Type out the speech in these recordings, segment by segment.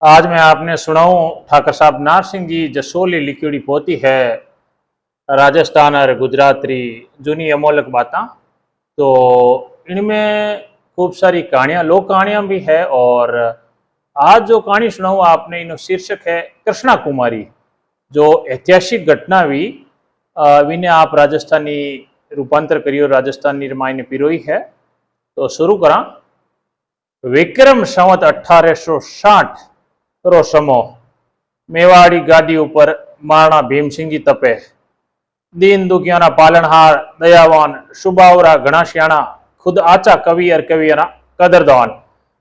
आज मैं आपने सुनाऊं ठाकर साहब नार सिंह जी जसोली लिखी पोती है राजस्थान और गुजरात री जूनी अमोलक बातें। तो इनमें खूब सारी कहानियां लोक कहानियां भी है। और आज जो कहानी सुनाऊं आपने इनो शीर्षक है कृष्णा कुमारी। जो ऐतिहासिक घटना भी विने आप राजस्थानी रूपांतर करियो राजस्थानी रामायण पिरोई है। तो शुरू करा। विक्रम संवत 1860 रो समो मेवाड़ी गादी ऊपर महाराणा भीमसिंह जी तपे। दीन दुखियाना पालनहार दयावान सुबावरा घना श्याणा खुद आचा कवि और कवियाना कदरदान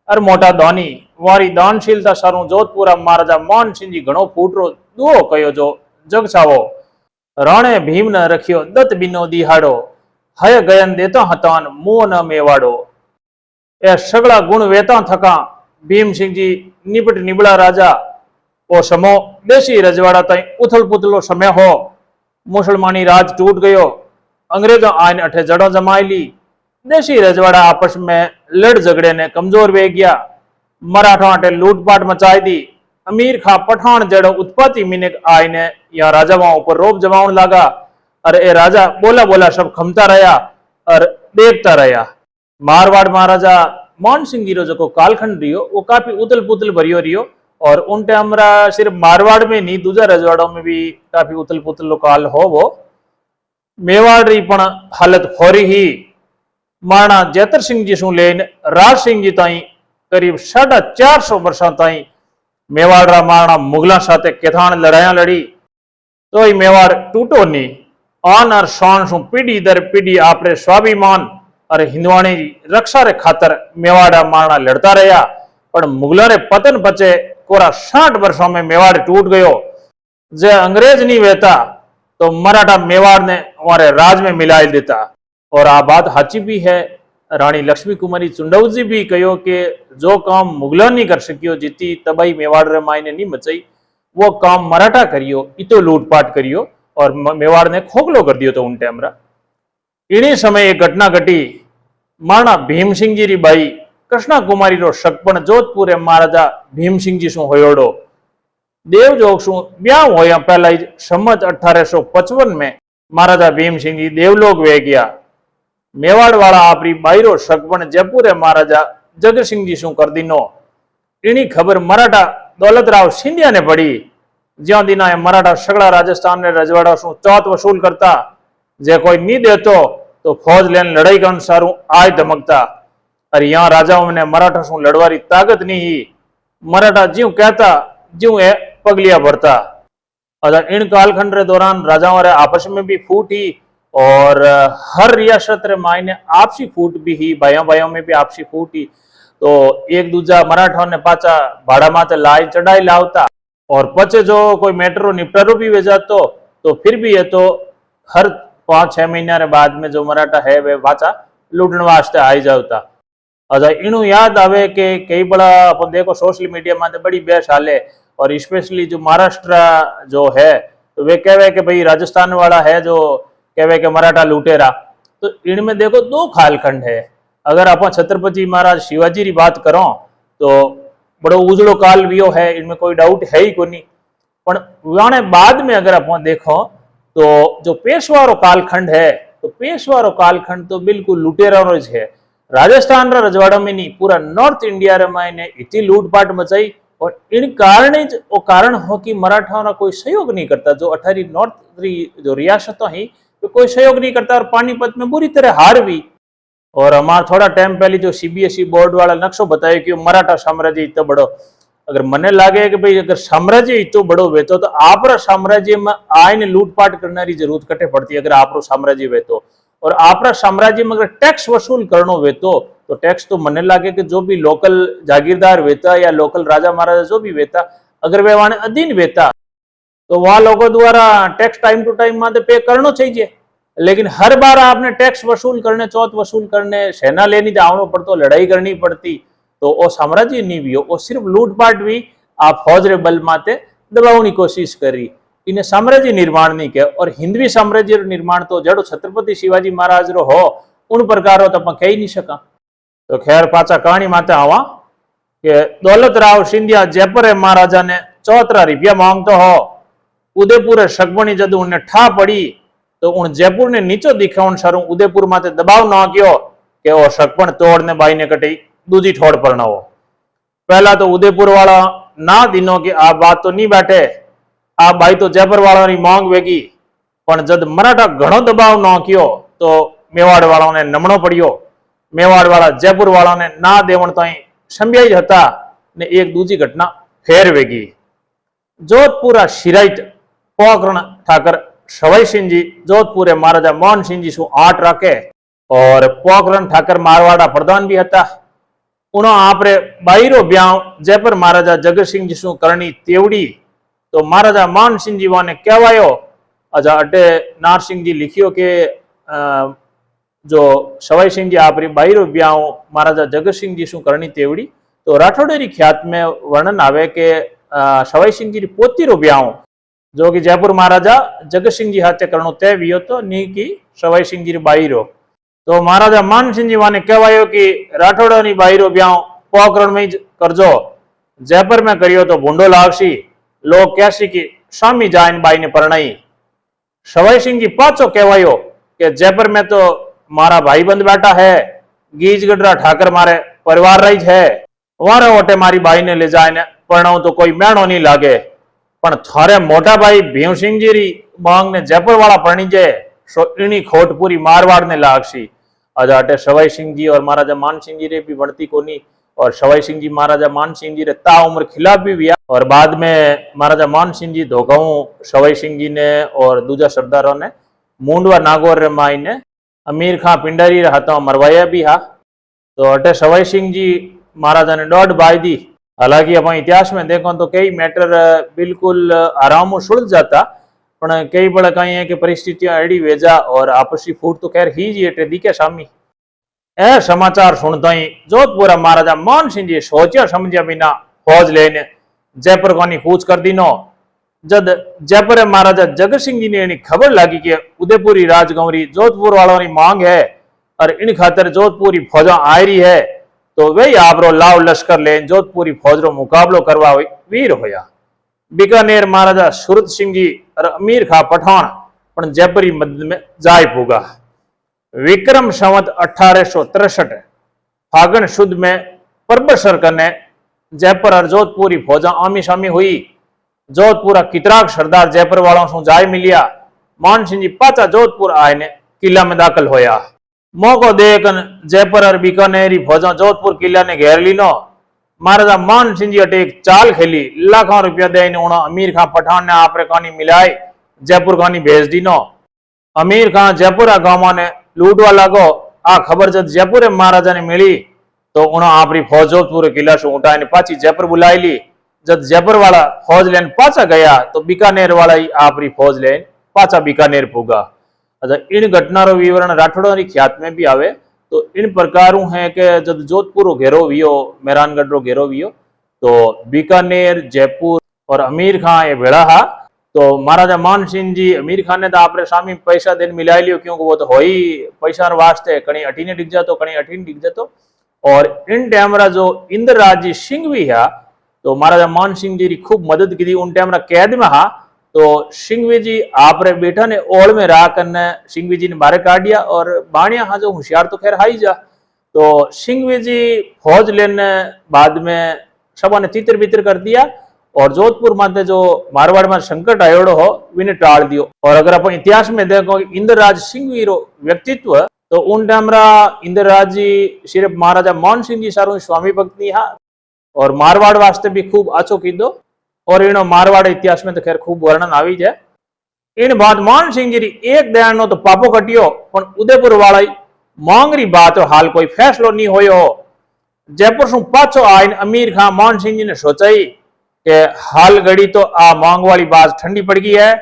और मोटा दानी वारी दानशीलता सारू जोधपुरा महाराजा मोहन सिंह जी घणो फूटरो दुओ कयो जो जग छावो। राणे भीम न रखियो दत्त बिनो दिहाड़ो हय गयन देता हतान मुंह न मेवाड़ो। ए सगला गुण वेता थका भीम सिंह जी निपट निबड़ा राजा ओ समो देशी रजवाड़ा ताई उथल पुथलो समय हो। मुसलमानी राज टूट गयो। अंग्रेजों आइन अठे जड़ों जमाई ली। देशी रजवाड़ा आपस में लड़ झगड़े ने कमजोर वे गया। मराठा अटे लूटपाट मचाई दी। अमीर खा पठान जड़ो उत्पत्ति मिनक आय ने या राजाओं ऊपर रोब जमाउन लगा। और ए राजा बोला बोला सब खमता रहा और देखता रहा। मारवाड़ महाराजा मोहन सिंह जी रो जो कालखंड रियो वो काफी उथल पुथल भरियो रियो। और उन टाइम सिर्फ मारवाड़ में नहीं दूजा रजवाड़ों में भी काफी उथल पुथल काल हो। वो मेवाड़ री पण हालत फोरी ही महाराणा जैतर सिंह जी सु लेन राज सिंह जी ताई करीब 450 वर्षों ताई मेवाड़ रा महाराणा मुगलों साथे केथाण लड़ाइया लड़ी तो ही मेवाड़ टूटो नहीं। आन और शान सु पीढ़ी दर पीढ़ी आपरे स्वाभिमान और हिंदवाणी रक्षा रे खातर मेवाड़ा महाराणा लड़ता रहा। पर मुगलों रे पतन बचे कोरा 60 वर्षों में मेवाड़ टूट गयो। जे अंग्रेज नहीं वेता तो मराठा मेवाड़ ने हमारे राज में मिलाई देता। और आ बात हाची भी है। रानी लक्ष्मी कुमारी चुंडऊ जी भी कहो कि जो काम मुगलों नहीं कर सकियो जितनी तबाही मेवाड़ रे मायने नहीं मचाई वो काम मराठा करियो इतो लूटपाट करियो और मेवाड़ ने खोखलो कर दियो। तो उन टाइम इन्हीं समय एक घटना घटी। महाराणा भीम सिंह जी री बाई कृष्णा कुमारी रो शकपण जोधपुर महाराजा भीम सिंह जी सु होयोड़ो। देवजोग सु ब्याह होया पहला सम्मत 1855 में महाराजा भीम सिंह जी देवलोक वे गया। मेवाड़ वाला आपरी बाईरो शकपण जयपुर महाराजा जग सिंह जी सु कर दीनो। इनी खबर मराठा दौलत राव सिंधिया ने पड़ी। ज्यो दिना मराठा सगड़ा राजस्थान ने रजवाड़ा सु चौथ वसूल करता। जे कोई नहीं देतो तो फौज लेन लड़ाई का अनुसार आय धमकता। और यहाँ राजाओं ने मराठा सु लड़वारी ताकत नहीं ही। मराठा ज्यों कहता ज्यों ए पगलिया भरता। और इन कालखंड रे दौरान राजाओं रे आपस में भी फूट ही और हर रियासत रे मायने आपसी फूट भी ही। भाइयों भाइयों में भी आपसी फूट ही। तो एक दूजा मराठा ने पाचा भाड़ा माते लाई चढ़ाई लावता और पचे जो कोई मैटरो निपटारो भी वे जातो तो फिर भी ये तो हर 5-6 महीना रे बाद में जो मराठा है वे पाचा लूटने वास्ते आई जाता। अच्छा इनू याद आवे कि कई बड़ा अपन देखो सोशल मीडिया में बड़ी बहस हाले। और स्पेशली जो महाराष्ट्र जो है तो वे कहवे कि भाई राजस्थान वाला है जो कहवे कि मराठा लूटेरा। तो इनमें देखो दो खालखंड है। अगर अपन छत्रपति महाराज शिवाजी की बात करो तो बड़ो उजड़ो काल वियो है। इनमें कोई डाउट है ही कोनी। पर वाने बाद में अगर अपन देखो तो जो पेशवारो कालखंड है तो पेशवारो कालखंड तो बिल्कुल लुटेरा है। राजस्थान रा रजवाड़ा में नहीं पूरा नॉर्थ इंडिया रे मायने इतनी लूटपाट मचाई। और इन कारण हो कि मराठा रा कोई सहयोग नहीं करता। जो 18 नॉर्थ जो रियासतों ही तो कोई सहयोग नहीं करता और पानीपत में बुरी तरह हार भी। और हमारा थोड़ा टाइम पहले जो सीबीएसई बोर्ड वाला नक्शो बताया कि मराठा साम्राज्य इतना बड़ो। अगर मने लागे कि भाई अगर साम्राज्य इतो बड़ो वेतो तो आप साम्राज्य में आयन लूटपाट करने की जरूरत कटे पड़ती है। अगर आप साम्राज्य वेतो और आप साम्राज्य में अगर टैक्स वसूल करनो वेतो तो टैक्स तो मने लागे कि जो भी लोकल जागीरदार वेता या लोकल राजा महाराजा जो भी वेता अगर वे वाने अधीन वेता तो वहां लोगों द्वारा टैक्स टाइम टू टाइम माते पे करना चाहिए। लेकिन हर बार आपने टैक्स वसूल करने चौथ वसूल करने सेना लेनी जावनो पड़तो लड़ाई करनी पड़ती तो वो साम्राज्य नहीं भी हो। वो सिर्फ लूटपाट भी आप फौज रे बल माते दबावनी कोशिश करी। इन्हें साम्राज्य निर्माण नहीं किया। और हिंदवी साम्राज्य निर्माण तो जड़ो छत्रपति शिवाजी महाराज रो हो उन प्रकार तो अपन कही नहीं सका। तो खैर पाचा कहानी माते आवा કે દોલતરાવ સિંધિયા जयपुर महाराजा ने 74 रुपया मांगतो हो। उदयपुर सगवणी जद उन्हें ठा पड़ी तो उन जयपुर ने नीचो दिखावन सारू उदयपुर माते दबाव ना कियो के वो सकपण तोड़ ने बाई ने कटी दूजी ठोड़ पर न हो। पहला तो उदयपुर वाला ना दिनो कि आ बात तो नहीं बैठे, आ बाई तो जयपुर वाला री मांग वेगी, पण जद मराठा घणो दबाव न कियो तो मेवाड़ वालों ने नमणो पड़ियो। मेवाड़ वाला जयपुर वालों ने ना देवण ताई संभ्याई हता ने एक दूजी घटना फेर वेगी। जोधपुरा शिराइट पोकरण ठाकर सवाई सिंह जी जोधपुर महाराजा मोहन सिंह जी शू आठ राखे और पोकरण ठाकर मारवाड़ा प्रधान भी हता। उनो आपरे बाईरो ब्याव जयपुर महाराजा जगत सिंह जी शू करनी तेवड़ी तो महाराजा मोहन सिंह जी वाने कहवायो। अजा अटे नार सिंह जी लिखियो के जो सवाई सिंह जी आपरी बाईरो ब्याव महाराजा जगत सिंह जी शू करनी तेवड़ी तो राठौड़ेरी ख्यात में वर्णन आवे के सवाई सिंह जी पोतीरो ब्याव जो कि जयपुर महाराजा जगत सिंह जी हाथे करणो तय वियो तो नी की सवाई सिंह जी बाईरो तो महाराजा मान सिंह जी वाने कहवायो कि राठौड़नी बाईरो ब्याव पोकरण में करजो, जयपुर में करियो तो भूंडो लागसी, लोग कहसी कि स्वामी जाइन बाई ने परणाई। सवाई सिंह जी पाचो कहवायो कि जयपुर में तो मारा भाई बंद बैठा है, गीज गडरा ठाकर मारे परिवार रही है, वारे ओटे मारी बाई ने ले जाए परणाऊ तो कोई मैणो नहीं लागे, पण थारे मोटा भाई भीम सिंह जी री मांग ने जयपुर वाला परणी जे इनी खोट पूरी मारवाड़ ने लागसी। अजा अटे सवाई सिंह जी और महाराजा मान सिंह जी रे भी बढ़ती कोनी और सवाई सिंह जी महाराजा मान सिंह जी रे ता उम्र खिलाफ भी हुआ और बाद में महाराजा मान सिंह जी धोखाऊ सवाई सिंह जी ने और दूजा सरदारों ने मूंडवा नागौर रे माई ने अमीर खां पिंडारी रे हाथों मरवाया भी हा। तो अटे सवाई सिंह जी महाराजा ने डोड बाई दी। हालांकि अपन इतिहास में देखो तो कई मैटर बिल्कुल आराम सुलझ जाता पण कई बड़ा कहीं है कि परिस्थितियां एड़ी वेजा और आपसी फूट तो खैर ही जी एटे दिखे सामी। ए समाचार सुनता ही जोधपुर महाराजा मोहन सिंह जी सोचा समझिया बिना फौज लेने जयपुर कोनी कूच कर दीनो। जद जयपुर महाराजा जगत सिंह जी ने खबर लगी कि उदयपुरी राजगौरी जोधपुर वालों की मांग है और इन खातर जोधपुरी फौजा आ रही है तो वे आपरो लाव लश्कर ले जोधपुरी फौज रो मुकाबलो करवा वीर होया। बीकानेर महाराजा सूरत सिंह जी और अमीर खां पठान पण जयपुरी मदद में जाय पुगा। विक्रम संवत 1863 फागण शुद्ध में परबसर कने जयपुर और जोधपुरी फौजा आमी शामी हुई। जोधपुर कितराक सरदार जयपुर वालों से जाय मिलिया। मान सिंह जी पाचा जोधपुर आए ने किला में दाखिल होया। मौको देखन जयपुर और बीकानेरी फौजा जोधपुर किला ने घेर लीनो। महाराजा मान सिंह जी अटे एक चाल खेली, लाखों रुपया दे अमीर खां पठान ने आपरे कहानी मिलाई जयपुर कहानी भेज दीनो। अमीर खां जयपुर गांव ने लूटवा लागो। आ खबर जब जयपुर महाराजा ने मिली तो उन्होंने आपरी फौज जोधपुर किला से उठाई पाची जयपुर बुलाई ली। जब जयपुर वाला फौज लेन पाचा गया तो बीकानेर वाला ही आपरी फौज लेन पाचा बीकानेर पुगा। अच्छा, इन घटना रो विवरण राठौड़ों की ख्यात में भी आवे तो इन प्रकार है कि जब जोधपुर घेरो वियो मेहरानगढ़ रो घेरो वियो तो बीकानेर जयपुर और अमीर खां ये भेड़ा हा। तो महाराजा मान सिंह जी अमीर खान ने तो आपरे सामी पैसा देन मिलाई लियो क्योंकि वो तो हो ही पैसा वास्ते कहीं अठीने डिग जातो कहीं अठीने डिग जातो। और इन टाइमरा जो इंद्रराज जी सिंह भी है तो महाराजा मान सिंह जी की खूब मदद की। उन टाइमरा कैद में हा तो सिंघवी जी आपरे बेटा ने ओल में रहा करने सिंघवी जी ने बाहर काट दिया और बाणिया हाँ जो होशियार तो खैर हाई जा। तो सिंघवी जी फौज लेने बाद में सब ने तितर बितर कर दिया और जोधपुर माते जो मारवाड़ में संकट आयोड़ो हो विने टाल दियो। और अगर अपन इतिहास में देखो इंद्रराज सिंघवी रो व्यक्तित्व तो उन टाइमरा इंद्रराज जी सिर्फ महाराजा मोहन सिंह जी सारू स्वामी भक्ति हा और मारवाड़ वास्ते भी खूब आचो कीधो और इनो मारवाड़ इतिहास में तो खैर खूब वर्णन आवी जाए। इन बाद मोहन सिंह जी एक दयान नो तो पापो कटियो पण उदयपुर वाला मांगरी बात हाल कोई फैसलो नहीं होयो। जयपुर सु पाछो आईन अमीर खां मोहन सिंह जी ने सोचाई कि हाल घड़ी तो आ मांग वाली बात ठंडी पड़ गई है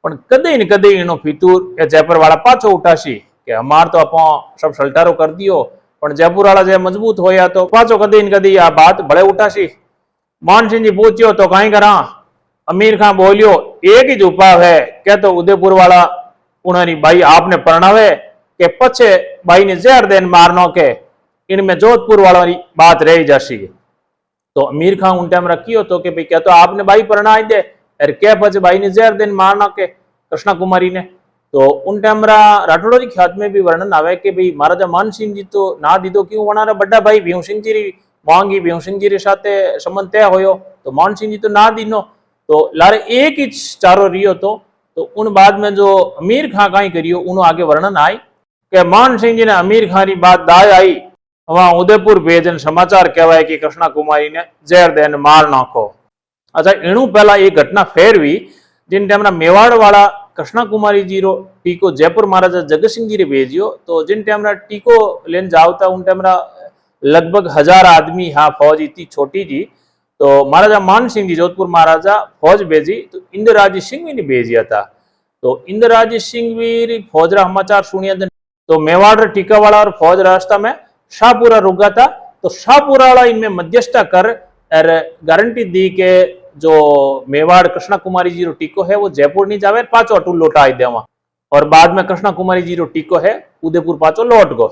पण कदे न कदे इनो फितूर जयपुर वाला पाछो उठासी कि हमार तो आप सब सल्टारो कर दियो पण जयपुर वाला जे मजबूत होया तो पाछो कदे न कदे आ बात बड़े उठासी। मोहन सिंह जी पूछियो तो कहीं करा। अमीर खां बोलियो एक ही उपाय है क्या तो उदयपुर वाला उन्होंने भाई आपने परणावे के पछे भाई ने जहर देन मारनो के इनमें जोधपुर वालों की बात रह जासी। तो अमीर खान उन टाइम रखियो तो कि भाई क्या तो आपने भाई परणाई दे अरे क्या पचे भाई ने जहर दिन मारना के कृष्णा कुमारी ने। तो उन टाइम राठौड़ जी ख्यात में भी वर्णन आवे कि भाई महाराजा मान सिंह जी तो ना दीदो क्यों वनारा बड़ा भाई भीम सिंह जी री मांगी भीम सिंह जी रे साथे संबंध तय होयो तो मान सिंह जी तो ना दीनो तो लारे एक ही चारो रियो तो उन बाद में जो अमीर खां कहीं करियो उन आगे वर्णन आई कि मान सिंह जी ने अमीर खां री बात दाय आई वहां उदयपुर भेजन समाचार कहवाय कि कृष्णा कुमारी ने जहर देन मार नाखो। अच्छा एणु पहला एक घटना फेर हुई जिन टाइम मेवाड़ वाला कृष्णा कुमारी जी रो टीको जयपुर महाराजा जगत सिंह जी रे भेजियो तो जिन टाइम टीको लेन जावता उन टाइम लगभग 1000 आदमी हाँ फौज इतनी छोटी जी तो महाराजा मान सिंह जी जोधपुर महाराजा फौज भेजी तो इंद्रराज सिंह भी ने भेजिया था। तो इंद्रराज सिंह भी फौज रा समाचार सुनिया तो मेवाड़ टीका वाला और फौज रास्ता में शाहपुरा रुका था तो शाहपुरा वाला इनमें मध्यस्थता कर और गारंटी दी के जो मेवाड़ कृष्णा कुमारी जी रो टीको है वो जयपुर नहीं जावे पाचो अटू लौटा देवा और बाद में कृष्णा कुमारी जी रो टीको है उदयपुर पाचो लौट गो।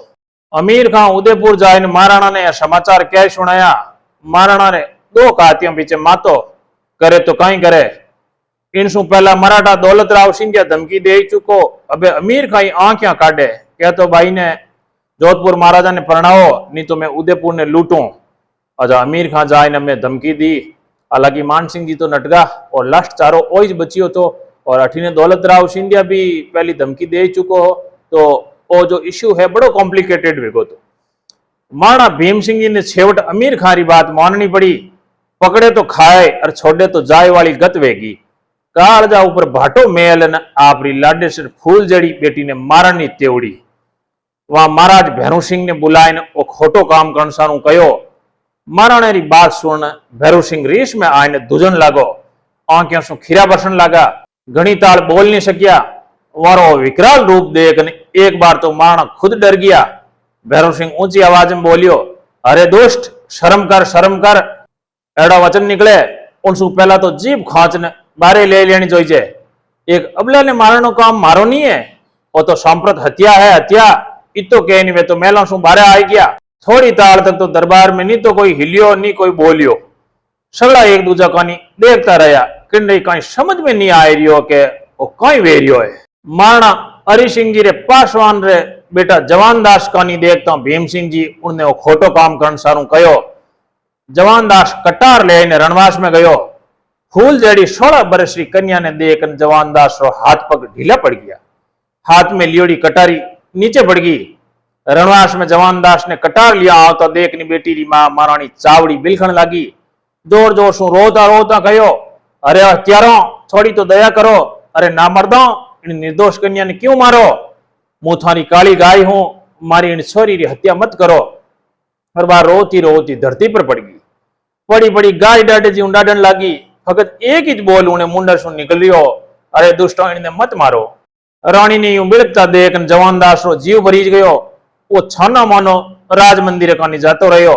अमीर खां उदयपुर जाए महाराणा ने समाचार क्या सुनाया महाराणा ने दो कातियों पीछे मातो करे तो कहीं करे इनसु पहला मराठा दौलत राव सिंधिया धमकी दे चुको अबे अमीर खां आंखियां काटे क्या तो भाई ने जोधपुर महाराजा ने परणाओ नहीं तो मैं उदयपुर ने लूटूं। अच्छा अमीर खां जाए ने मैं धमकी दी हालांकि मान सिंह जी तो नटगा और लास्ट चारो ओइज बचियो तो और अठीने दौलत राव सिंधिया भी पहली धमकी दे चुको हो तो वो जो इश्यू है बड़ो कॉम्प्लिकेटेड वेगो तो महाराणा भीम सिंह जी ने छेवट अमीर खां री बात माननी पड़ी पकड़े तो खाए और छोड़े तो जाए वाली गत वेगी कालजा ऊपर भाटो मेल न आपरी लाडेसर फूल जड़ी बेटी ने मारनी तेवड़ी वहां महाराज भैरू सिंह ने बुलाए वो खोटो काम करनसारू कयो महाराणे री बात सुन भैरू सिंह रीस में आने दुजन लागो आंखों से खीरा बरसन लगा घनी ताल बोल नहीं सकिया वारो विकराल रूप देख एक बार तो महाराणा खुद डर गया। भैरू सिंह ऊंची आवाज में बोलियो अरे दोस्त शर्म कर एड़ा वचन निकले उनसु पहला तो जीभ खांच ने बारे ले लेनी जोईजे एक अबला ने मारनो काम मारो नहीं है वो तो सांप्रत हत्या है हत्या इतो कह नहीं वे तो मेला सु बारे आ गया थोड़ी ताल तक तो दरबार में नहीं तो कोई हिलियो नहीं कोई बोलियो सगड़ा एक दूजा कानी देखता रहा कि कहीं समझ में नहीं आ रियो के वो कहीं वेरियो है। महाराणा हरि सिंह जी रे पासवान रे बेटा जवान दास कानी देखता भीम सिंह जी उनने वो खोटो काम करन सारू कयो जवान दास कटार ले रणवास में गयो फूल जड़ी 16 बरस की कन्या ने देख जवान दास रो हाथ पग ढीला पड़ गया हाथ में लियोड़ी कटारी नीचे पड़ गई। रणवास में जवान दास ने कटार लिया आवता देखनी बेटी री मां महारानी चावड़ी बिलखण लगी जोर जोर सु रोता कहो अरे हत्यारों थोड़ी तो दया करो अरे ना मर्दों इन निर्दोष कन्या ने क्यों मारो मुंह थारी काली गाय हूं मारी इन छोरी री हत्या मत करो। हर बार रोती धरती पर पड़ गई पड़ी गाय डाडे जी उडाडन लगी फकत एक ही बोल उन्हें मुंडर सुन निकल रियो अरे दुष्टों इन्हें मत मारो। रानी ने यूं बिड़कता देख जवान दास रो जीव भरीज गयो वो छाना मानो राज मंदिर कानी जातो रहो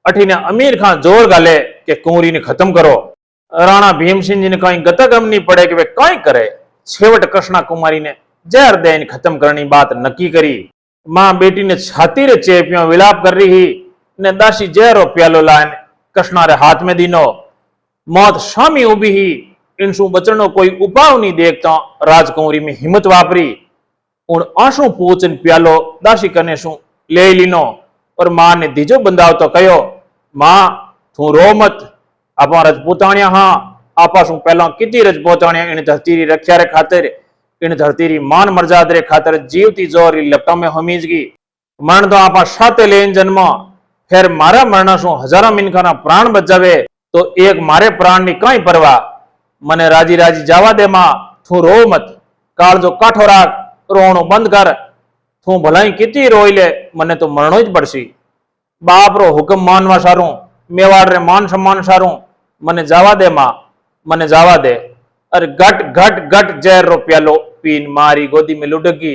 अठी ने अमीर खां जोर गाले के कुंवरी ने खत्म करो। राणा भीम सिंह जी ने कहीं गतगम नहीं पड़े कि वे कहीं करे छेवट कृष्णा कुमारी ने जहर देन खत्म करनी बात नक्की करी। मां बेटी ने छाती रे चेपियों विलाप कर रही ने दासी जहरो प्यालो लाइन कृष्णा रे हाथ में दीनो मौत स्वामी उभी ही इनसु बचनो कोई उपाय नहीं देखता राजकुंवरी में हिम्मत वापरी उन आंसू पूछन प्यालो दासी कने सु ले लीनो और मां ने दीजो बंदाव तो कयो मां तू रो मत आपा रजपूताणिया हाँ आपा सु पहला किती रजपूताणिया इन धरती री रक्षा रे खातिर इन धरती री मान मर्यादा रे खातिर जीवती जोर री लपटा में हमीज गई मरण तो आपा साथे लेन जन्मा फिर मारा मरना सु हजारा मिनखा ना प्राण बचावे तो एक मारे प्राण नी कई परवाह मने राजी जावा दे मां तू रो मत काल जो काठो राख रोणो बंद कर तू भलाई किती रोई ले मने तो मरणो ज पड़सी बाप रो हुक्म मानवा सारू मेवाड़ रे मान सम्मान सारू मने जावा दे मां मने जावा दे। अरे घट जहर रो प्यालो पीन मारी गोदी में लुढ़की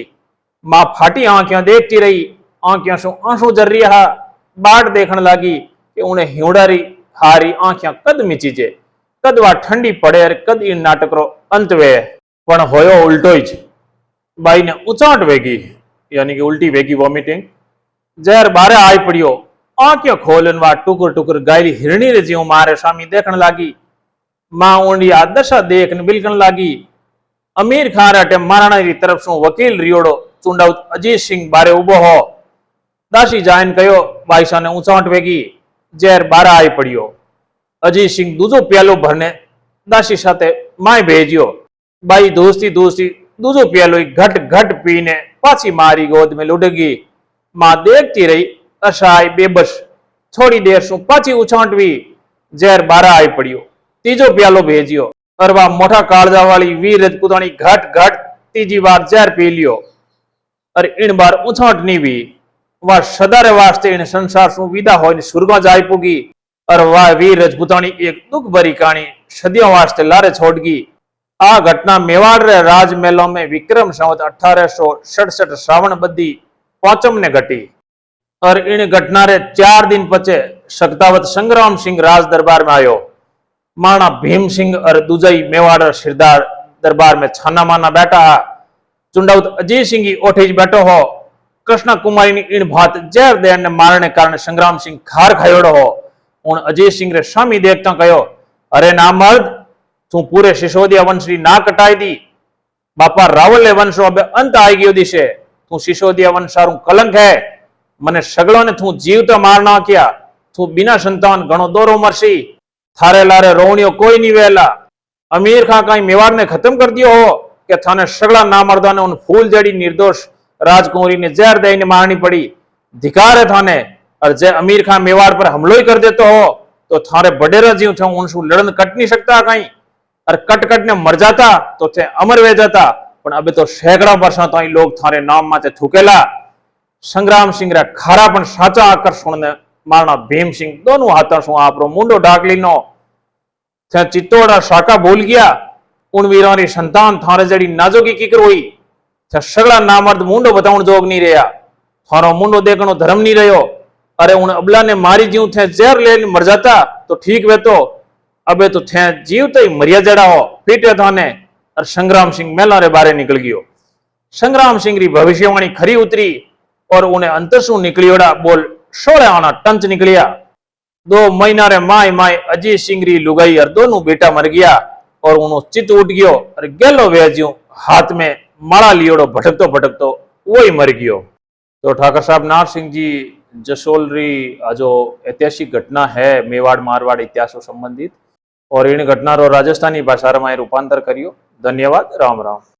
मां फाटी आंखियां देखती रही आंखियां सु आंसू जर रहा बाट देखने लगी कि उन्हें हिवड़ारी हारी आंखियां कद मिचीजे कद वा ठंडी पड़े और कद इन नाटक रो अंत वे पण होयो उल्टो ही बाई ने उचाट वेगी यानी कि उल्टी वेगी वॉमिटिंग जहर बारे आई पड़ियो आंखियों खोलन वा टुकुर टुकुर गायली हिरणी रे जीव मारे स्वामी देखण लागी। मां ऊंडी आ दशा देखने बिलकण लागी। अमीर खान अटे महाराणा री तरफ सु वकील रियोड़ो चुंडाउत अजीत सिंह बारे उभो हो। दासी जाइन कहो बाईसा ने ऊंचावट वेगी जेर बारा आई पड़ियो। अजीत सिंह दूजो प्यालो भरने दासी साथे माय भेजियो। बाई दोस्ती दोस्ती दूजो प्यालो घट घट पीने पाछी मारी गोद में लुढ़गी। मां देखती रही असहाय बेबस। थोड़ी देर सु पाछी उछांटवी जेर बारा आई पड़ियो। तीजो प्यालो भेजियो और वह मोटा कालजा वाली वीर रजपूतानी घट घट तीजी बार जहर पी लियो और इन बार उछांटनी भी। वह सदारे वास्ते इन संसार सु विदा होने स्वर्ग में जाई पुगी और वह वीर रजपूतानी एक दुख भरी कहानी सदियों वास्ते लारे छोड़गी। आ घटना मेवाड़ रे राजमहलों में विक्रम संवत 1867 श्रावण बद्दी 5 ने घटी और इन घटना रे 4 दिन पचे शक्तावत संग्राम सिंह राज दरबार में आयो। महाराणा भीम सिंह और दुजई मेवाड़ सिरदार दरबार में छाना माना बैठा हा। चुंडाउत अजीत सिंह की ओठे बैठो हो। कृष्णा कुमारी ने इन भात जहर देन ने मारने कारण संग्राम सिंह खार खायोड़ो हो। उन अजीत सिंह रे स्वामी देखता कहो, अरे ना मर्द, तू पूरे सिसोदिया वंश री ना कटाई दी। बापा रावल ने वंश अब अंत आई गयो दिशे। तू सिसोदिया वंश सारू कलंक है। मने सगलों ने तू जीवता मारना किया। तू बिना संतान घणो दोरो मरसी। थारे लारे रोवणियो कोई नहीं वेला। अमीर खां कहीं मेवाड़ ने खत्म कर दियो हो कि थाने सगला ना मर्दा ने उन फूल जड़ी निर्दोष राजकुमारी ने जहर दे मारनी पड़ी। धिकार है थाने। और जे अमीर खां मेवाड़ पर हमलो ही कर देते हो तो थारे बडेरा जीव थे उनसु लड़न कट नहीं सकता कहीं। और कट कट ने मर जाता तो थे अमर वे जाता। पण अबे तो सैकड़ा वर्षा तो लोग थारे नाम माथे थूकेला। संग्राम सिंह रा खारा पण साचा आकर्षण ने महाराणा भीम सिंह दोनों हाथों से आपरो मुंडो ढाक लीनो। थे चित्तौड़ा शाका बोल गया। उन वीरों री संतान थारे जड़ी नाजोगी किकर हुई। थे सगला नामर्द मुंडो बताउण जोग नहीं रहा। थारो मुंडो देखनो धर्म नहीं रहो। अरे उन अबला ने मारी जीव थे जहर ले मर जाता तो ठीक वे तो। अबे तो थे जीवते ही मरिया जड़ा हो पीटे थाने। और संग्राम सिंह मेला रे बारे निकल गयो। संग्राम सिंह री भविष्यवाणी खरी उतरी और उन्हें अंतरसु निकलियोड़ा बोल 16 आना टंच निकलिया। 2 महीना रे माय माय अजीत सिंह री लुगाई और दोनों बेटा मर गया और उन्हों चित उठ गयो और गेलो वेज्यो हाथ में माला लियोड़ो भटकतो भटकतो वही मर गयो। तो ठाकर साहब नार सिंह जी जसोल री जो ऐतिहासिक घटना है मेवाड़ मारवाड़ इतिहास से संबंधित और इन घटना रो राजस्थानी भाषा में रूपांतर करियो। धन्यवाद। राम राम।